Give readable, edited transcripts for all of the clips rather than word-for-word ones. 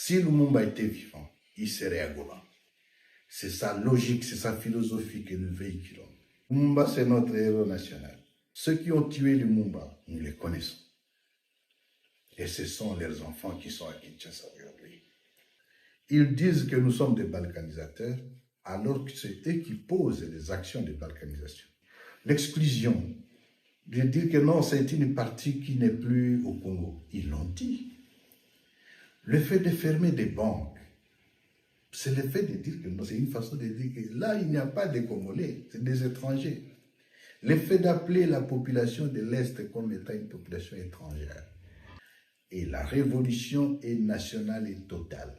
Si Lumumba était vivant, il serait à Goma. C'est sa logique, c'est sa philosophie que nous véhiculons. Lumumba, c'est notre héros national. Ceux qui ont tué Lumumba, nous les connaissons. Et ce sont leurs enfants qui sont à Kinshasa aujourd'hui. Ils disent que nous sommes des balkanisateurs, alors que c'est eux qui posent les actions de balkanisation. L'exclusion, de dire que non, c'est une partie qui n'est plus au Congo. Ils l'ont dit. Le fait de fermer des banques, c'est le fait de dire que non, c'est une façon de dire que là, il n'y a pas de Congolais, c'est des étrangers. Le fait d'appeler la population de l'Est comme étant une population étrangère. Et la révolution est nationale et totale.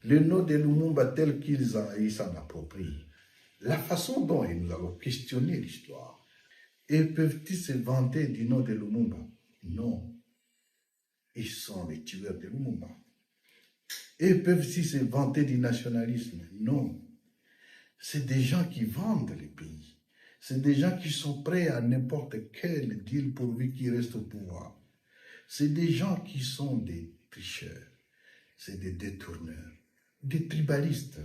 Le nom de Lumumba tel qu'ils s'en approprient, la façon dont nous allons questionner l'histoire, et peuvent-ils se vanter du nom de Lumumba? Non. Ils sont les tueurs de Lumumba. Et peuvent-ils se vanter du nationalisme? Non. C'est des gens qui vendent les pays. C'est des gens qui sont prêts à n'importe quel deal pourvu qu'ils restent au pouvoir. C'est des gens qui sont des tricheurs. C'est des détourneurs, des tribalistes.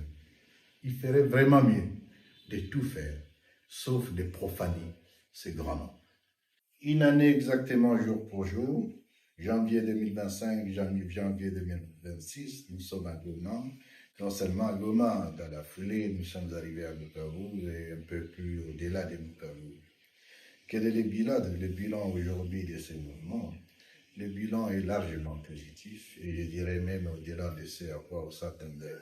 Ils feraient vraiment mieux de tout faire, sauf de profaner ces grands noms. Une année exactement jour pour jour, janvier 2025, janvier 2026, nous sommes à Goma. Non seulement à Goma, dans la foulée, nous sommes arrivés à Bukavu et un peu plus au-delà de Bukavu. Quel est le bilan? Le bilan aujourd'hui de ce mouvement? Le bilan est largement positif et je dirais même au-delà de ce à quoi on s'attendait.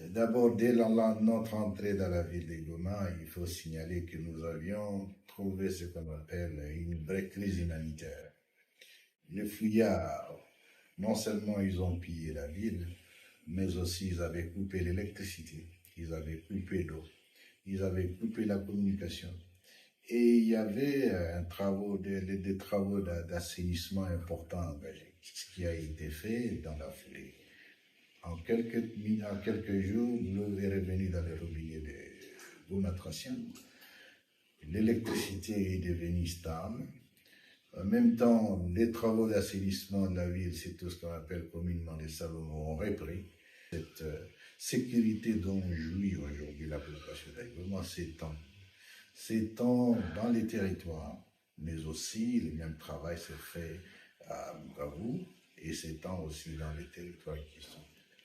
D'abord, dès notre entrée dans la ville de Goma, il faut signaler que nous avions trouvé ce qu'on appelle une vraie crise humanitaire. Les fouillards, non seulement ils ont pillé la ville, mais aussi ils avaient coupé l'électricité, ils avaient coupé l'eau, ils avaient coupé la communication. Et il y avait des travaux d'assainissement importants engagés, ce qui a été fait dans la foulée. En quelques jours, l'eau est revenue dans les robinets de Gomatracien. L'électricité est devenue stable. En même temps, les travaux d'assainissement de la ville, c'est tout ce qu'on appelle communément les Salomon, ont repris. Cette sécurité dont jouit aujourd'hui la population d'Aïgoma s'étend dans les territoires, mais aussi le même travail se fait à Bukavu et s'étend aussi dans les territoires qui sont.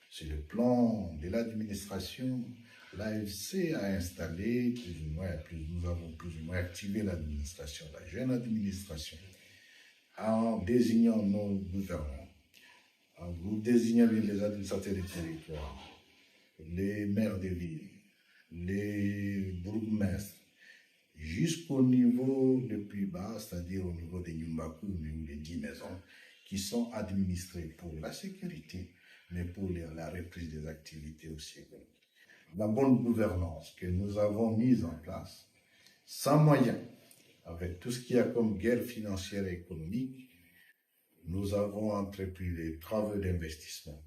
Sur le plan de l'administration, l'AFC a installé nous avons plus ou moins activé l'administration, la jeune administration, en désignant nos gouvernants, en désignant les administrateurs des territoires, les maires des villes, les bourgmestres, jusqu'au niveau le plus bas, c'est-à-dire au niveau des Nyumbaku ou des 10 maisons, qui sont administrées pour la sécurité, mais pour la reprise des activités aussi économiques. La bonne gouvernance que nous avons mise en place, sans moyens, avec tout ce qu'il y a comme guerre financière et économique, nous avons entrepris les travaux d'investissement.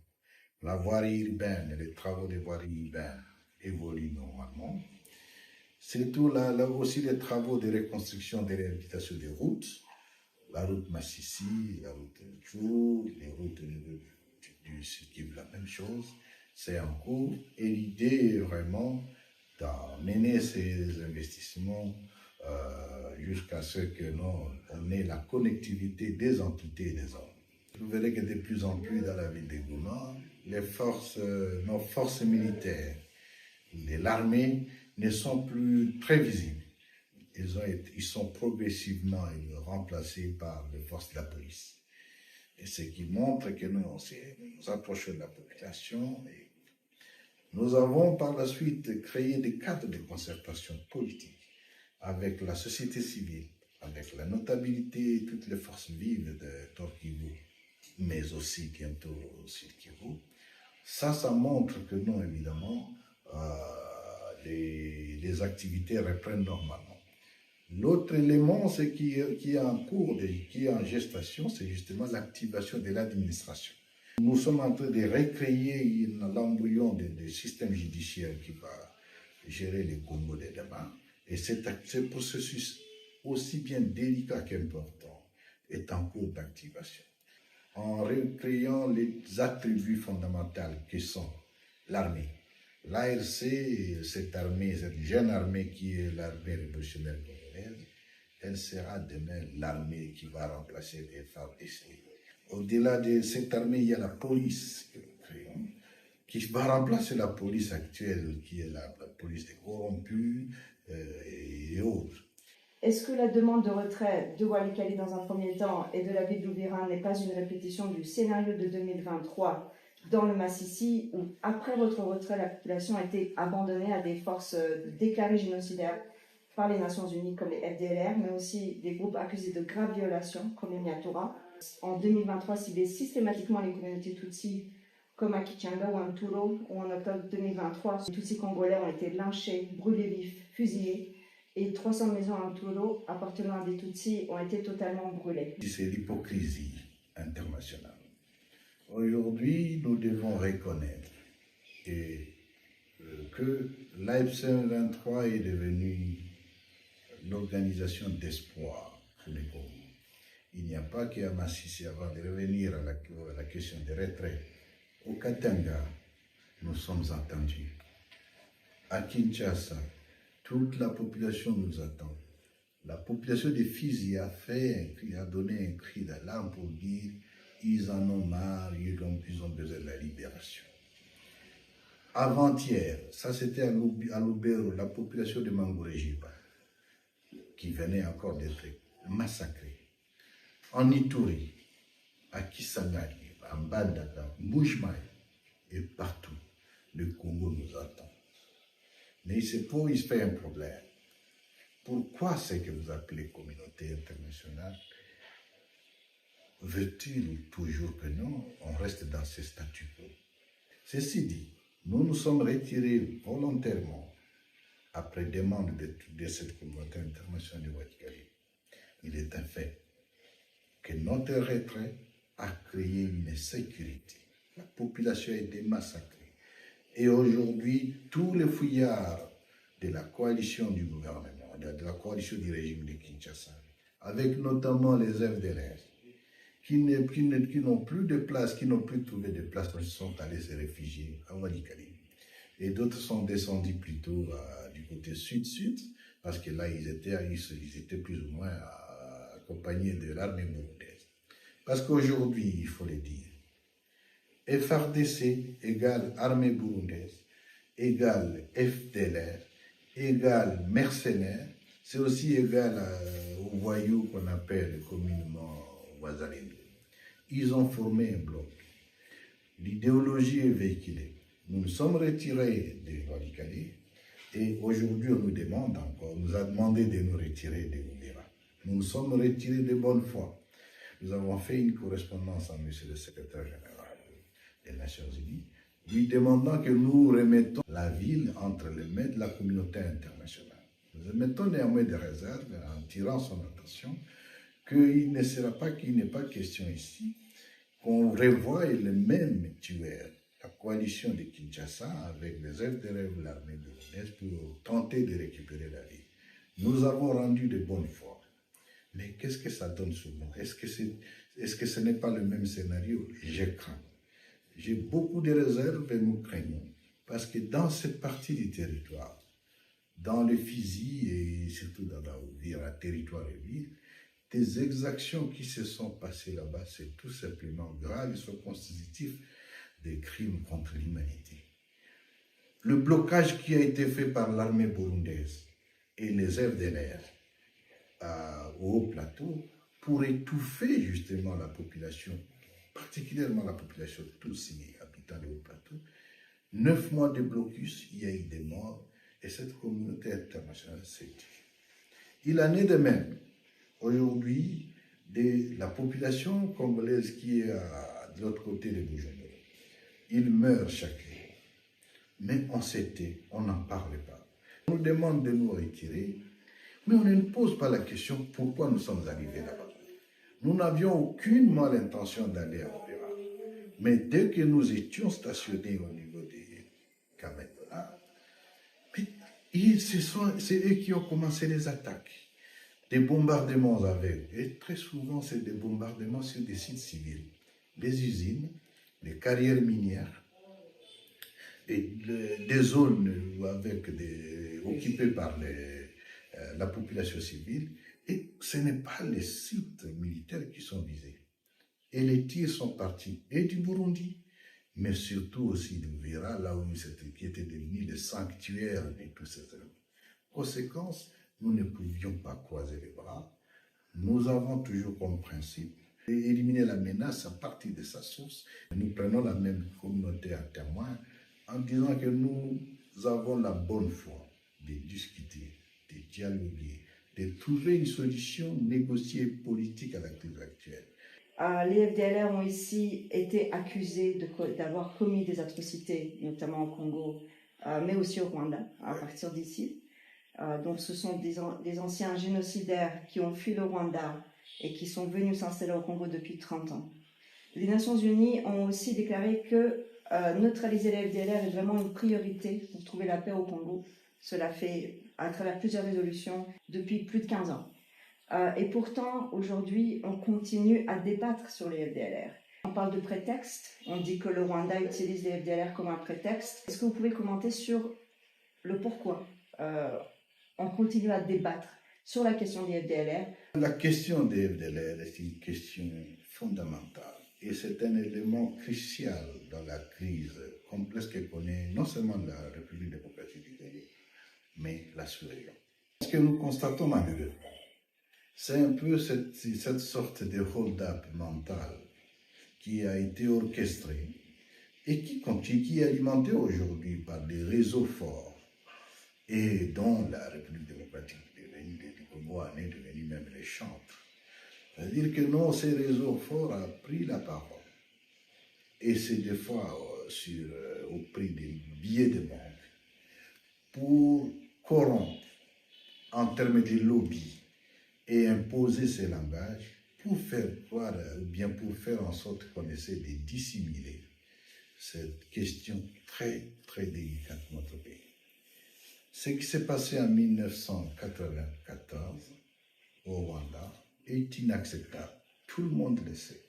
La voirie urbaine et les travaux de voirie urbaine évoluent normalement. C'est tout là aussi les travaux de reconstruction et de réhabilitation des routes, la route Massissi, la route Tchou, les routes du Sud-Kivu, la même chose, c'est en cours. Et l'idée est vraiment d'amener ces investissements jusqu'à ce que on ait la connectivité des entités et des hommes. Vous verrez que de plus en plus dans la ville de Goma, nos forces militaires de l'armée ne sont plus très visibles. Ils sont progressivement remplacés par les forces de la police. Et ce qui montre que nous approchons de la population. Et nous avons par la suite créé des cadres de concertation politique avec la société civile, avec la notabilité et toutes les forces vives de Nord-Kivu, mais aussi bientôt au Sud-Kivu. Ça montre que non, évidemment, les activités reprennent normalement. L'autre élément, c'est qui est en cours, qui est en gestation, c'est justement l'activation de l'administration. Nous sommes en train de recréer l'embryon du système judiciaire qui va gérer les Congo de demain. Et ce processus, aussi bien délicat qu'important, est en cours d'activation. en recréant les attributs fondamentaux qui sont l'armée. L'ARC, cette armée, cette jeune armée qui est l'armée révolutionnaire congolaise, elle sera demain l'armée qui va remplacer les FARDC. Au-delà de cette armée, il y a la police qui va remplacer la police actuelle, qui est la police des corrompus et autres. Est-ce que la demande de retrait de Walikale dans un premier temps et de la ville d'Ouvira n'est pas une répétition du scénario de 2023 dans le Massissi, où après votre retrait, la population a été abandonnée à des forces déclarées génocidaires par les Nations Unies comme les FDLR, mais aussi des groupes accusés de graves violations comme les Nyatura. En 2023, ciblait systématiquement les communautés Tutsis comme à Kichanga ou à Nturo, où en octobre 2023, les Tutsis congolais ont été lynchés, brûlés vifs, fusillés, et 300 maisons à Nturo appartenant à des Tutsis ont été totalement brûlées. C'est l'hypocrisie internationale. Aujourd'hui, nous devons reconnaître que l'AFC 23 est devenue l'organisation d'espoir pour les Congos. Il n'y a pas qu'à Massissi, avant de revenir à la question des retraits. Au Katanga, nous sommes entendus. À Kinshasa, toute la population nous attend. La population de Fizi a donné un cri d'alarme pour dire ils en ont marre, ils ont besoin de la libération. Avant-hier, ça c'était à Lubero, la population de Mangorejiba, qui venait encore d'être massacrée. En Ituri, à Kisangani, à Mbandaka, Mbujimai, et partout, le Congo nous attend. Mais il se fait un problème. Pourquoi c'est que vous appelez communauté internationale? Veut-il toujours que non, on reste dans ce statu quo? Ceci dit, nous nous sommes retirés volontairement après demande de cette communauté internationale de Walikale. Il est un fait que notre retrait a créé une sécurité. La population a été massacrée. Et aujourd'hui, tous les fouillards de la coalition du gouvernement, de la coalition du régime de Kinshasa, avec notamment les FDLR, qui n'ont plus de place, qui n'ont plus trouvé de place, ils sont allés se réfugier à Walikale. Et d'autres sont descendus plutôt du côté sud-sud, parce que là, ils étaient plus ou moins accompagnés de l'armée burundaise. Parce qu'aujourd'hui, il faut le dire, FARDC égale armée burundaise, égale FDLR, égale mercenaires, c'est aussi égal aux voyous qu'on appelle communément Wazalendo. Ils ont formé un bloc. L'idéologie est véhiculée. Nous nous sommes retirés de Walikale et aujourd'hui on nous demande encore, on nous a demandé de nous retirer de Ouvira. Nous nous sommes retirés de bonne foi. Nous avons fait une correspondance à M. le secrétaire général des Nations Unies, lui demandant que nous remettons la ville entre les mains de la communauté internationale. Nous mettons néanmoins des réserves en tirant son attention qu'il n'est pas question ici qu'on revoie les mêmes tueurs, la coalition de Kinshasa avec les FDLR ou l'armée burundaise pour tenter de récupérer la ville. Nous avons rendu de bonne foi. Mais qu'est-ce que ça donne souvent? Est-ce que ce n'est pas le même scénario? Je crains. J'ai beaucoup de réserves et nous craignons. Parce que dans cette partie du territoire, dans le Fizi et surtout dans la Ouvira, territoire et ville, des exactions qui se sont passées là-bas, c'est tout simplement grave et sont constitutifs des crimes contre l'humanité. Le blocage qui a été fait par l'armée burundaise et les FDLR au haut plateau pour étouffer justement la population, particulièrement la population Tutsi habitant le haut plateau. 9 mois de blocus, il y a eu des morts et cette communauté internationale s'est tue. Il en est de même aujourd'hui de la population congolaise qui est de l'autre côté de Bujumbura. Ils meurent chaque jour. Mais on s'était, on n'en parlait pas. On nous demande de nous retirer, mais on ne nous pose pas la question pourquoi nous sommes arrivés là-bas. Nous n'avions aucunement l'intention d'aller à Ouvira. Mais dès que nous étions stationnés au niveau des Kamendona, c'est eux qui ont commencé les attaques. Des bombardements avec, et très souvent c'est des bombardements sur des sites civils. les usines, les carrières minières et des zones occupées par la population civile. Et ce n'est pas les sites militaires qui sont visés. Et les tirs sont partis et du Burundi, mais surtout aussi de Vira, là où qui était devenu le sanctuaire de tous ces éléments. Conséquence, nous ne pouvions pas croiser les bras. Nous avons toujours comme principe d'éliminer la menace à partir de sa source. Nous prenons la même communauté à témoin en disant que nous avons la bonne foi de discuter, de dialoguer, de trouver une solution négociée politique à la crise actuelle. Les FDLR ont ici été accusés d'avoir commis des atrocités, notamment au Congo, mais aussi au Rwanda, à partir d'ici. Donc ce sont des anciens génocidaires qui ont fui le Rwanda et qui sont venus s'installer au Congo depuis 30 ans. Les Nations Unies ont aussi déclaré que neutraliser les FDLR est vraiment une priorité pour trouver la paix au Congo. Cela fait à travers plusieurs résolutions depuis plus de 15 ans. Et pourtant, aujourd'hui, on continue à débattre sur les FDLR. On parle de prétexte, on dit que le Rwanda utilise les FDLR comme un prétexte. Est-ce que vous pouvez commenter sur le pourquoi on continue à débattre sur la question des FDLR? La question des FDLR est une question fondamentale et c'est un élément crucial dans la crise complexe que connaît non seulement la République démocratique du Congo, mais la sous-région. Ce que nous constatons malheureusement, c'est un peu cette sorte de hold-up mental qui a été orchestré et qui est alimenté aujourd'hui par des réseaux forts et dont la République démocratique du Congo en est devenue même les chantres. C'est-à-dire que non, ces réseaux forts ont pris la parole. Et c'est des fois au prix des billets de banque pour corrompre en termes de lobby et imposer ces langages pour faire croire, ou bien pour faire en sorte qu'on essaie de dissimuler cette question très, très délicate de notre pays. Ce qui s'est passé en 1994 au Rwanda est inacceptable. Tout le monde le sait.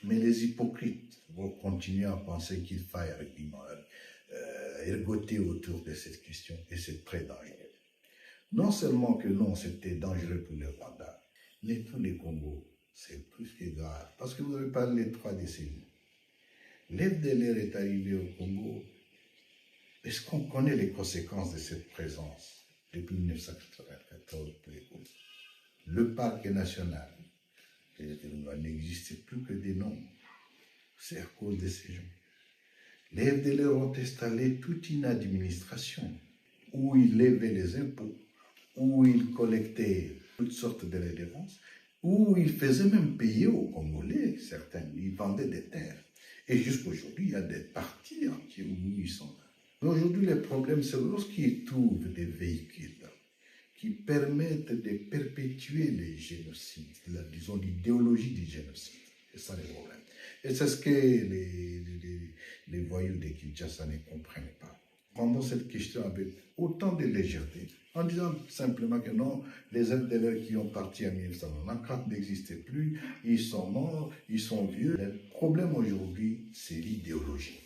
Mais les hypocrites vont continuer à penser qu'il faille ergoter autour de cette question et c'est très dangereux. Non seulement que non, c'était dangereux pour le Rwanda, mais pour les Congo, c'est plus que grave. Parce que vous avez parlé de 3 décennies. L'FDLR est arrivé au Congo. Est-ce qu'on connaît les conséquences de cette présence depuis 1994 pour les Congo? Le parc national n'existe plus que des noms. C'est à cause de ces gens. Les FDLR ont installé toute une administration où ils levaient les impôts, où ils collectaient toutes sortes de références, où ils faisaient même payer aux Congolais, certains, ils vendaient des terres. Et jusqu'aujourd'hui, il y a des partis entiers où ils sont là. Aujourd'hui, le problème, c'est lorsqu'ils trouvent des véhicules qui permettent de perpétuer les génocides, disons l'idéologie du génocide. C'est ça le problème. Et c'est ce que les voyous de Kinshasa ne comprennent pas. Prenons cette question avec autant de légèreté, en disant simplement que non, les FDLR qui ont parti en 1994 n'existaient plus, ils sont morts, ils sont vieux. Le problème aujourd'hui, c'est l'idéologie.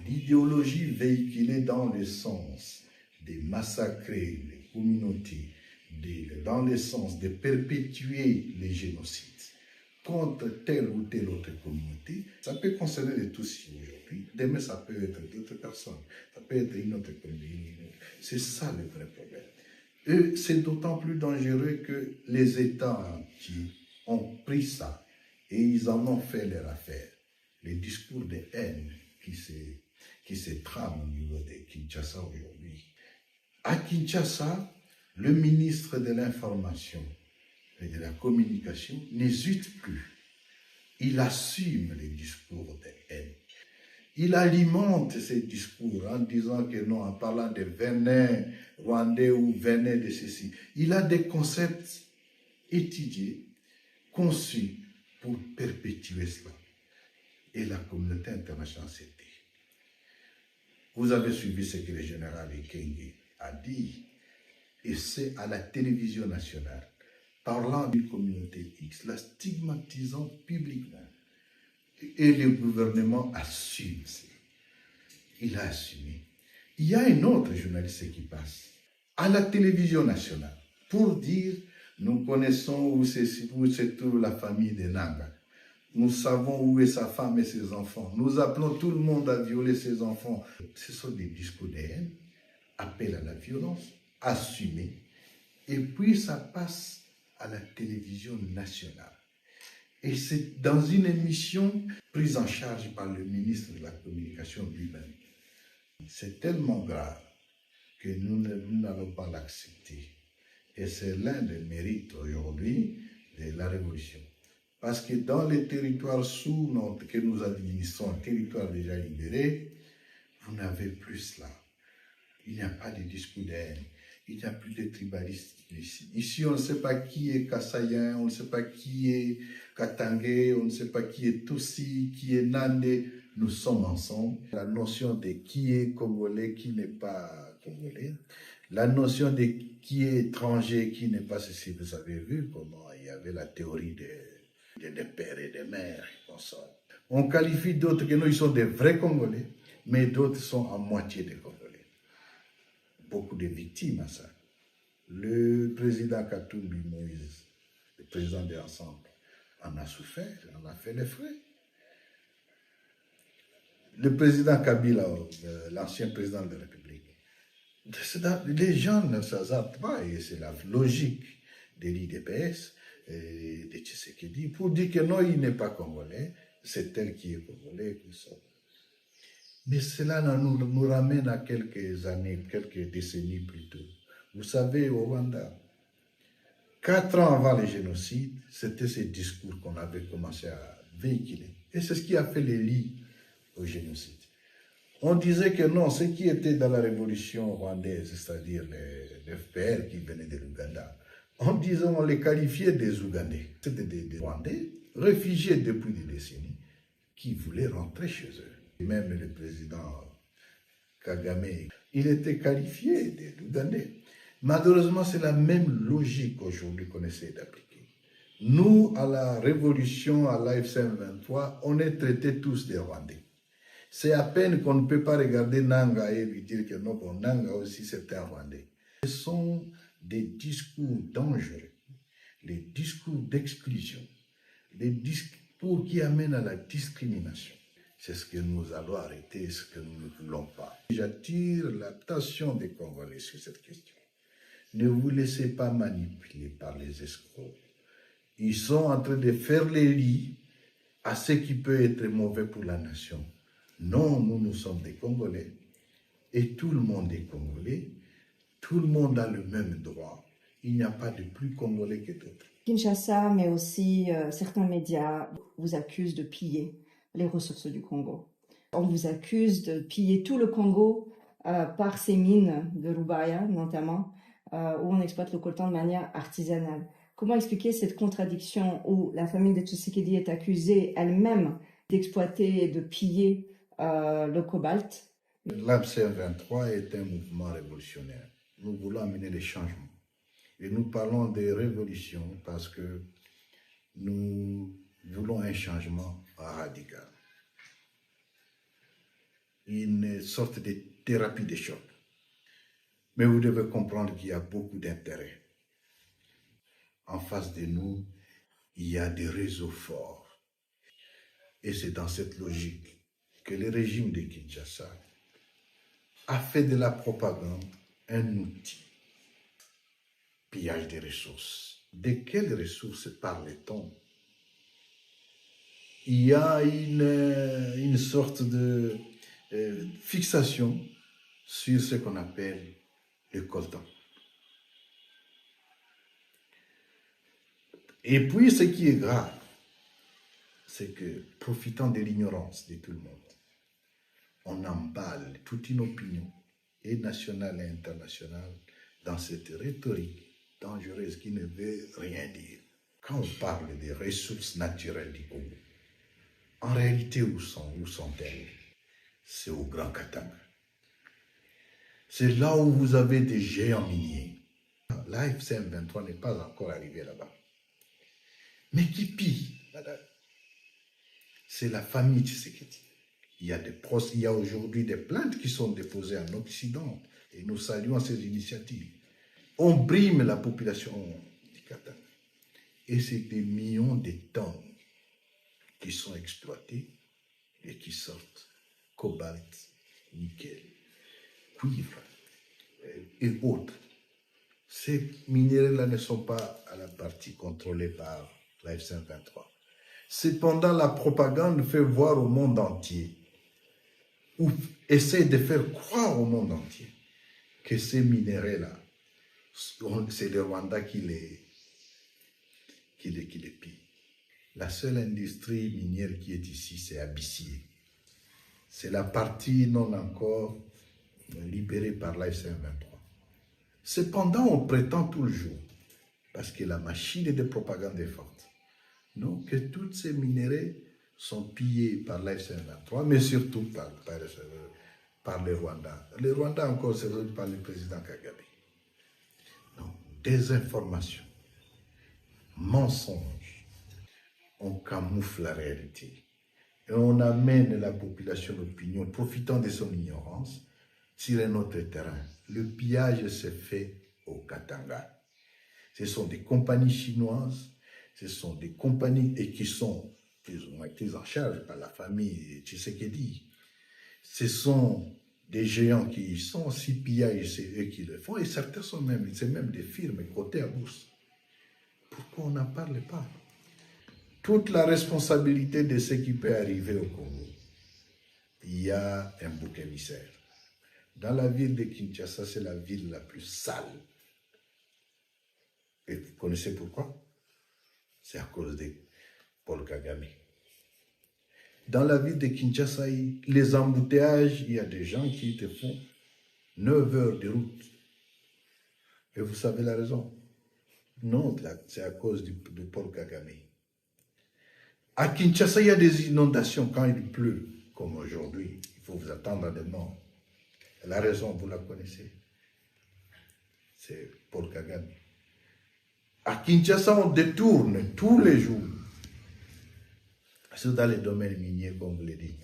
L'idéologie véhiculée dans le sens de massacrer les communautés, dans le sens de perpétuer les génocides contre telle ou telle autre communauté, ça peut concerner les Tutsis aujourd'hui, demain ça peut être d'autres personnes, ça peut être une autre communauté. C'est ça le vrai problème. Et c'est d'autant plus dangereux que les États entiers ont pris ça et ils en ont fait leur affaire. Les discours de haine qui se trament au niveau de Kinshasa aujourd'hui. À Kinshasa, le ministre de l'Information et de la Communication n'hésite plus. Il assume les discours de haine. Il alimente ces discours en disant que non, en parlant de venin rwandais ou venin de ceci. Il a des concepts étudiés, conçus pour perpétuer cela. Et la communauté internationale s'est dit. Vous avez suivi ce que le général Ekenge a dit, et c'est à la télévision nationale, parlant d'une communauté X, la stigmatisant publiquement, Et le gouvernement assume cela. Il a assumé. Il y a un autre journaliste qui passe à la télévision nationale pour dire nous connaissons où se trouve la famille de Nanga. Nous savons où est sa femme et ses enfants. Nous appelons tout le monde à violer ses enfants. Ce sont des discours de haine, appel à la violence, assumés. Et puis ça passe à la télévision nationale. Et c'est dans une émission prise en charge par le ministre de la Communication lui-même. C'est tellement grave que nous n'allons pas l'accepter. Et c'est l'un des mérites aujourd'hui de la Révolution. Parce que dans les territoires que nous administrons, territoires déjà libérés, vous n'avez plus cela. Il n'y a pas de discours de haine. Il n'y a plus de tribalisme ici. Ici, on ne sait pas qui est Kassayen, on ne sait pas qui est Katangé, on ne sait pas qui est Tossi, qui est Nandé. Nous sommes ensemble. La notion de qui est Congolais, qui n'est pas Congolais. La notion de qui est étranger, qui n'est pas ceci. Vous avez vu comment il y avait la théorie des pères et des mères. On qualifie d'autres que nous, ils sont des vrais Congolais, mais d'autres sont à moitié des Congolais. Beaucoup de victimes à ça. Le président Katumbi Moïse, le président de l'Ensemble, en a souffert, en a fait les frais. Le président Kabila, l'ancien président de la République, les gens ne s'hasardent pas, et c'est la logique de l'IDPS, de Tshisekedi, pour dire que non, il n'est pas congolais, c'est elle qui est congolais, tout ça. Mais cela nous ramène à quelques années, quelques décennies plus tôt. Vous savez, au Rwanda, 4 ans avant le génocide, c'était ce discours qu'on avait commencé à véhiculer. Et c'est ce qui a fait les lits au génocide. On disait que non, ceux qui étaient dans la révolution rwandaise, c'est-à-dire les FPR qui venaient de l'Ouganda, on les qualifiait des Ougandais. C'était des Rwandais, réfugiés depuis des décennies, qui voulaient rentrer chez eux. Et même le président Kagame, il était qualifié d'Ougandais. Malheureusement, c'est la même logique aujourd'hui qu'on essaie d'appliquer. Nous, à la révolution, à l'AFCM 23, on est traités tous des Rwandais. C'est à peine qu'on ne peut pas regarder Nanga et lui dire que non, bon, Nanga aussi c'est un Rwandais. Ce sont des discours dangereux, les discours d'exclusion, les discours qui amènent à la discrimination. C'est ce que nous allons arrêter, ce que nous ne voulons pas. J'attire l'attention des Congolais sur cette question. Ne vous laissez pas manipuler par les escrocs. Ils sont en train de faire les lits à ce qui peut être mauvais pour la nation. Non, nous sommes des Congolais et tout le monde est Congolais. Tout le monde a le même droit. Il n'y a pas de plus Congolais que d'autres. Kinshasa, mais aussi certains médias vous accusent de piller les ressources du Congo. On vous accuse de piller tout le Congo par ces mines de Lubaya, notamment, où on exploite le coltan de manière artisanale. Comment expliquer cette contradiction où la famille de Tshisekedi est accusée elle-même d'exploiter et de piller le cobalt? L'AFCM 23 est un mouvement révolutionnaire. Nous voulons amener les changements. Et nous parlons de révolution parce que nous voulons un changement radical. Une sorte de thérapie de choc. Mais vous devez comprendre qu'il y a beaucoup d'intérêts. En face de nous, il y a des réseaux forts. Et c'est dans cette logique que le régime de Kinshasa a fait de la propagande un outil. Pillage des ressources. De quelles ressources parle-t-on? Il y a une sorte de fixation sur ce qu'on appelle le coltan. Et puis, ce qui est grave, c'est que, profitant de l'ignorance de tout le monde, on emballe toute une opinion, et nationale et internationale, dans cette rhétorique dangereuse qui ne veut rien dire. Quand on parle des ressources naturelles du Congo, en réalité, où sont-elles? C'est au Grand Katanga. C'est là où vous avez des géants miniers. L'AFCM 23 n'est pas encore arrivé là-bas. Mais qui pille, madame? c'est la famille Tshisekedi. Il y a aujourd'hui des plaintes qui sont déposées en Occident et nous saluons ces initiatives. On brime la population du Katanga et c'est des millions de tonnes qui sont exploités et qui sortent cobalt, nickel, cuivre et autres. Ces minéraux-là ne sont pas à la partie contrôlée par la F-123. Cependant, la propagande fait voir au monde entier, ou essaie de faire croire au monde entier, que ces minéraux-là, c'est le Rwanda qui les pille. La seule industrie minière qui est ici, c'est Abyssier. C'est la partie non encore libérée par la F-123. Cependant, on prétend toujours, parce que la machine de propagande est forte, non, que tous ces minéraux sont pillés par la F-123, mais surtout par les Rwandais. Les Rwandais encore, c'est par le président Kagame. Donc, désinformation, mensonge, on camoufle la réalité. Et on amène la population d'opinion, profitant de son ignorance, sur un autre terrain. Le pillage se fait au Katanga. Ce sont des compagnies chinoises, ce sont des compagnies et qui sont plus ou moins prises en charge par la famille Tshisekedi. Ce sont des géants qui y sont, si pillage, c'est eux qui le font, et certains sont même, c'est même des firmes cotées à bourse. Pourquoi on n'en parle pas? Toute la responsabilité de ce qui peut arriver au Congo, il y a un bouc émissaire. Dans la ville de Kinshasa, c'est la ville la plus sale. Et vous connaissez pourquoi? C'est à cause de Paul Kagame. Dans la ville de Kinshasa, les embouteillages, il y a des gens qui te font 9 heures de route. Et vous savez la raison? Non, c'est à cause de Paul Kagame. À Kinshasa, il y a des inondations quand il pleut, comme aujourd'hui. Il faut vous attendre à des morts. La raison, vous la connaissez. C'est Paul Kagame. À Kinshasa, on détourne tous les jours. C'est dans les domaines miniers, comme vous le dites.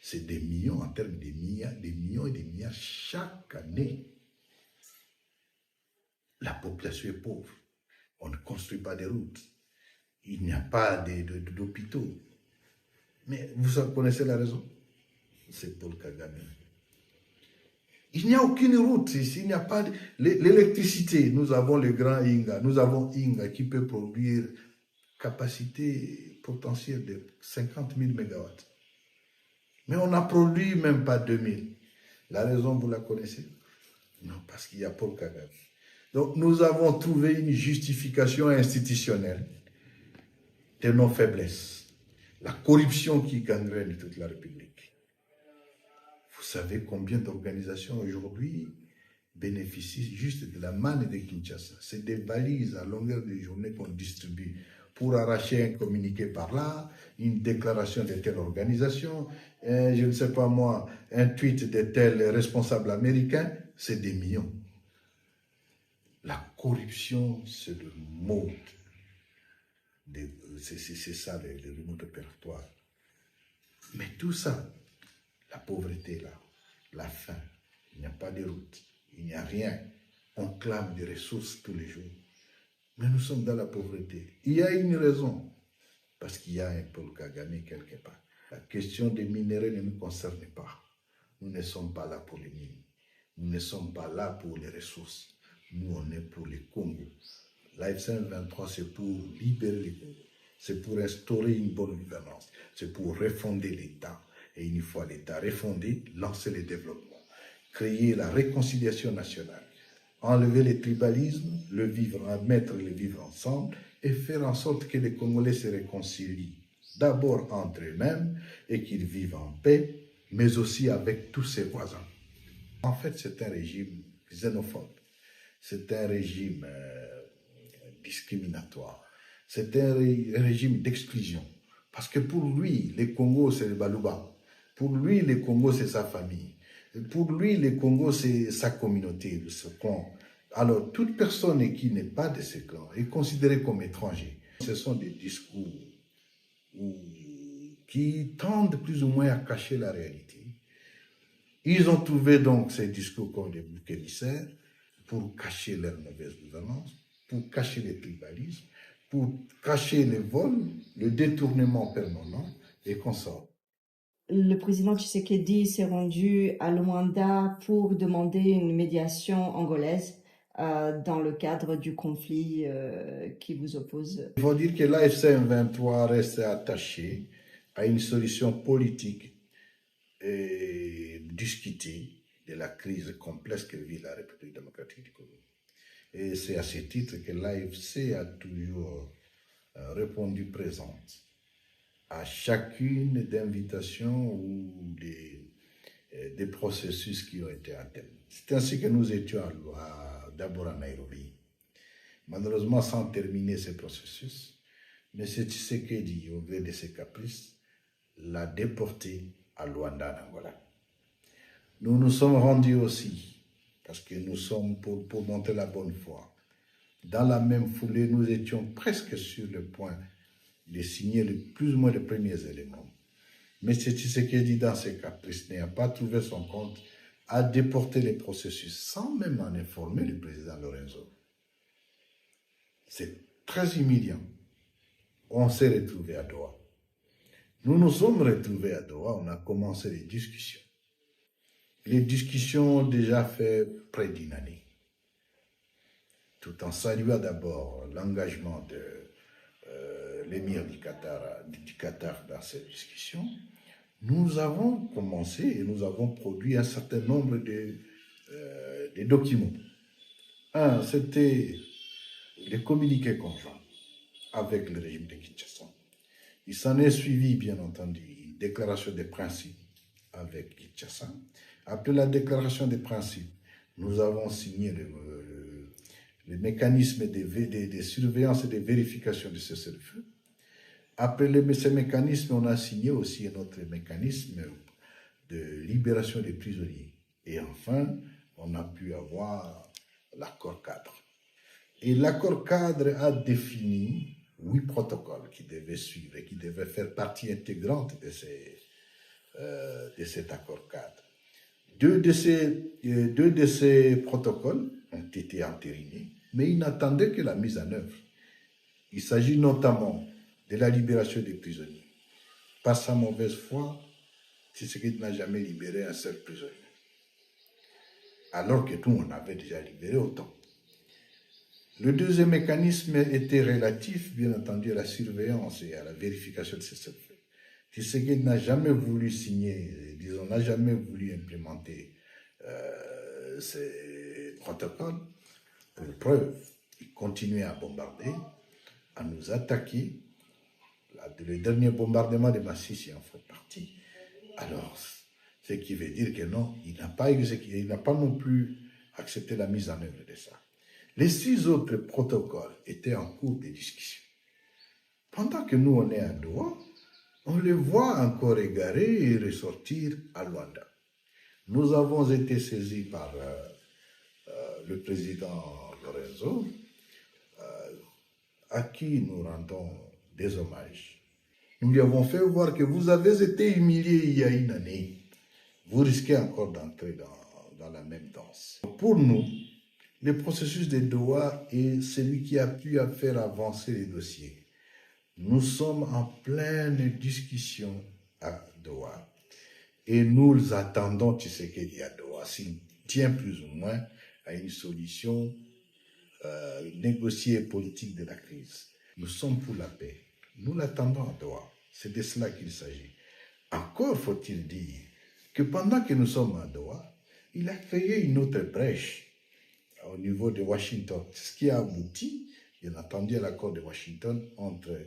C'est des millions en termes de milliards, des millions et des milliards chaque année. La population est pauvre. On ne construit pas de routes. Il n'y a pas d'hôpitaux. Mais vous connaissez la raison? C'est Paul Kagame. Il n'y a aucune route ici, il n'y a pas l'électricité. Nous avons le grand Inga, nous avons Inga qui peut produire capacité potentielle de 50 000 mégawatts. Mais on n'a produit même pas 2000. La raison, vous la connaissez? Non, parce qu'il y a Paul Kagame. Donc nous avons trouvé une justification institutionnelle de nos faiblesses. La corruption qui gangrène toute la République. Vous savez combien d'organisations aujourd'hui bénéficient juste de la manne de Kinshasa. C'est des valises à longueur de journée qu'on distribue pour arracher un communiqué par là, une déclaration de telle organisation, je ne sais pas moi, un tweet de tel responsable américain, c'est des millions. La corruption, c'est le mode. C'est ça le mode opératoire. Mais tout ça, la pauvreté là, la faim, il n'y a pas de route, il n'y a rien. On clame des ressources tous les jours. Mais nous sommes dans la pauvreté. Il y a une raison, parce qu'il y a un Paul Kagame quelque part. La question des minéraux ne nous concerne pas. Nous ne sommes pas là pour les mines. Nous ne sommes pas là pour les ressources. Nous, on est pour les Congo. La F-123, c'est pour libérer les Congo. C'est pour instaurer une bonne gouvernance. C'est pour refonder l'État. Et une fois l'État refondé, lancer le développement. Créer la réconciliation nationale. Enlever le tribalisme, mettre le vivre ensemble et faire en sorte que les Congolais se réconcilient. D'abord entre eux-mêmes et qu'ils vivent en paix, mais aussi avec tous ses voisins. En fait, c'est un régime xénophobe. C'est un régime discriminatoire. C'est un régime d'exclusion. Parce que pour lui, les Congos, c'est le Baluba. Pour lui, les Congos, c'est sa famille. Pour lui, les Congos, c'est sa communauté, ce clan. Alors, toute personne qui n'est pas de ce clan est considérée comme étranger. Ce sont des discours qui tendent plus ou moins à cacher la réalité. Ils ont trouvé donc ces discours comme des boucs émissaires pour cacher leur mauvaise gouvernance, pour cacher les tribalismes, pour cacher les vols, le détournement permanent et consorts. Le président Tshisekedi s'est rendu à Luanda pour demander une médiation angolaise dans le cadre du conflit qui vous oppose. Il faut dire que l'AFC M23 reste attaché à une solution politique et discuter de la crise complexe que vit la République démocratique du Congo. Et c'est à ce titre que l'AFC a toujours répondu présente à chacune des invitations ou des processus qui ont été atteints. C'est ainsi que nous étions d'abord à Nairobi. Malheureusement, sans terminer ce processus, M. Tshisekedi, au gré de ses caprices, l'a déporté à Luanda, en Angola. Nous nous sommes rendus aussi, parce que nous sommes pour montrer la bonne foi. Dans la même foulée, nous étions presque sur le point de signer plus ou moins les premiers éléments. Mais M. Tshisekedi, dans ses caprices, n'a pas trouvé son compte à déporter les processus sans même en informer le président Lorenzo. C'est très humiliant. On s'est retrouvés à Doha. Nous nous sommes retrouvés à Doha, on a commencé les discussions. Les discussions ont déjà fait près d'une année. Tout en saluant d'abord l'engagement de l'émir du Qatar dans cette discussion, nous avons commencé et nous avons produit un certain nombre de documents. Un, c'était les communiqués conjoints avec le régime de Kinshasa. Il s'en est suivi, bien entendu, une déclaration des principes avec Kinshasa. Après la déclaration des principes, nous avons signé le mécanisme de surveillance et de vérification de cessez-le-feu. Après ces mécanismes, on a signé aussi un autre mécanisme de libération des prisonniers. Et enfin, on a pu avoir l'accord cadre. Et l'accord cadre a défini 8 protocoles qui devaient suivre et qui devaient faire partie intégrante de cet accord cadre. Deux de ces protocoles ont été entérinés, mais ils n'attendaient que la mise en œuvre. Il s'agit notamment de la libération des prisonniers. Par sa mauvaise foi, Tshisekedi n'a jamais libéré un seul prisonnier. Alors que nous, on avait déjà libéré autant. Le deuxième mécanisme était relatif, bien entendu, à la surveillance et à la vérification de ces cessez-le-feu. Tshisekedi n'a jamais voulu signer, disons, n'a jamais voulu implémenter ces protocoles. Pour preuve, il continuait à bombarder, à nous attaquer. Le dernier bombardement de Massissi en fait partie. Alors, ce qui veut dire que non, il n'a pas non plus accepté la mise en œuvre de ça. Les 6 autres protocoles étaient en cours de discussion. Pendant que nous, on est à Doha, on les voit encore égarés et ressortir à Luanda. Nous avons été saisis par le président Lorenzo, à qui nous rendons des hommages. Nous lui avons fait voir que vous avez été humilié il y a une année. Vous risquez encore d'entrer dans la même danse. Pour nous, le processus de Doha est celui qui a pu faire avancer les dossiers. Nous sommes en pleine discussion à Doha et nous attendons Tshisekedi à Doha s'il tient plus ou moins à une solution négociée et politique de la crise. Nous sommes pour la paix. Nous l'attendons à Doha. C'est de cela qu'il s'agit. Encore faut-il dire que pendant que nous sommes à Doha, il a créé une autre brèche au niveau de Washington, ce qui a abouti, bien entendu, à l'accord de Washington entre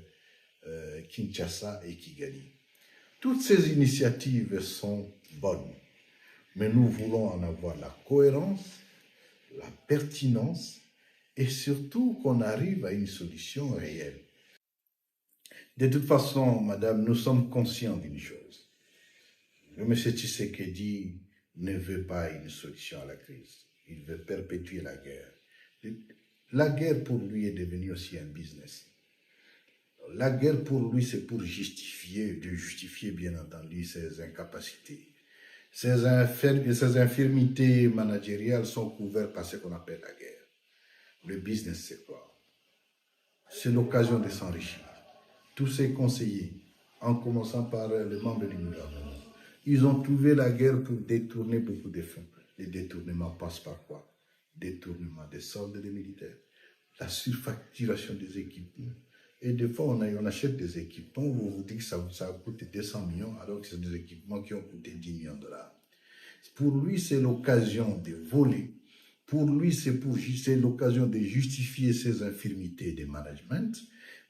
Kinshasa et Kigali. Toutes ces initiatives sont bonnes, mais nous voulons en avoir la cohérence, la pertinence et surtout qu'on arrive à une solution réelle. De toute façon, madame, nous sommes conscients d'une chose. Le M. Tshisekedi ne veut pas une solution à la crise. Il veut perpétuer la guerre. La guerre, pour lui, est devenue aussi un business. La guerre pour lui, c'est pour justifier bien entendu ses incapacités. Ces infirmités managériales sont couvertes par ce qu'on appelle la guerre. Le business, c'est quoi? C'est l'occasion de s'enrichir. Tous ces conseillers, en commençant par les membres du gouvernement, ils ont trouvé la guerre pour détourner beaucoup de fonds. Les détournements passent par quoi? Détournement des soldes des militaires, la surfacturation des équipements. Et des fois, on achète des équipements où on vous dit que ça coûte 200 millions, alors que c'est des équipements qui ont coûté 10 millions de dollars. Pour lui, c'est l'occasion de voler. Pour lui, c'est l'occasion de justifier ses infirmités de management.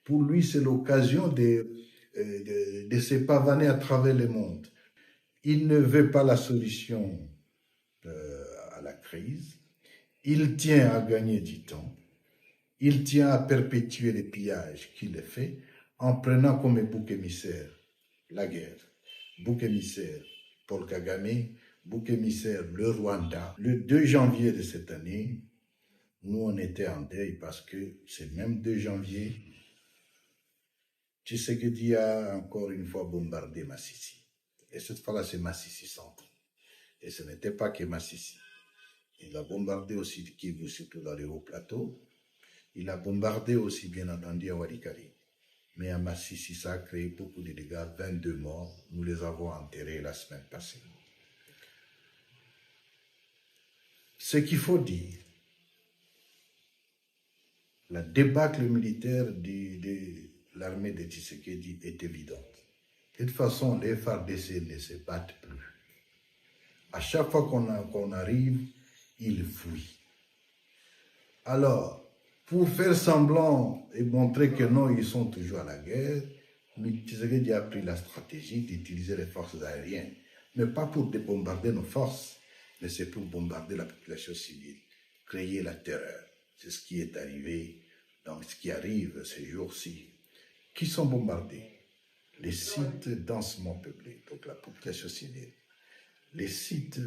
Pour lui, c'est l'occasion de se pavaner à travers le monde. Il ne veut pas la solution à la crise. Il tient à gagner du temps. Il tient à perpétuer les pillages qu'il fait en prenant comme bouc émissaire la guerre. Bouc émissaire Paul Kagame, bouc émissaire le Rwanda. Le 2 janvier de cette année, nous on était en deuil parce que c'est même 2 janvier, Tshisekedi a encore une fois bombardé Massissi. Et cette fois-là, c'est Massissi centre. Et ce n'était pas que Massissi. Il a bombardé aussi Kivu, surtout dans les hauts plateaux. Il a bombardé aussi, bien entendu, à Walikari. Mais à Massissi, ça a créé beaucoup de dégâts, 22 morts. Nous les avons enterrés la semaine passée. Ce qu'il faut dire, la débâcle militaire de l'armée de Tshisekedi est évidente. De toute façon, les FARDC ne se battent plus. À chaque fois qu'on arrive, ils fuient. Alors, pour faire semblant et montrer que non, ils sont toujours à la guerre, Tshisekedi a pris la stratégie d'utiliser les forces aériennes. Mais pas pour bombarder nos forces, mais c'est pour bombarder la population civile, créer la terreur. C'est ce qui est arrivé, donc ce qui arrive ces jours-ci. Qui sont bombardés? Les sites densément peuplés, donc la population civile. Les sites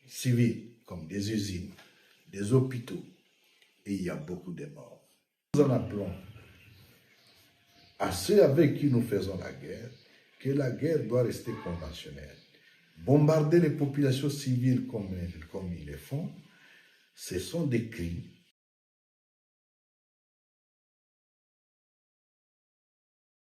civils, comme des usines, des hôpitaux, et il y a beaucoup de morts. Nous en appelons à ceux avec qui nous faisons la guerre que la guerre doit rester conventionnelle. Bombarder les populations civiles comme ils le font, ce sont des crimes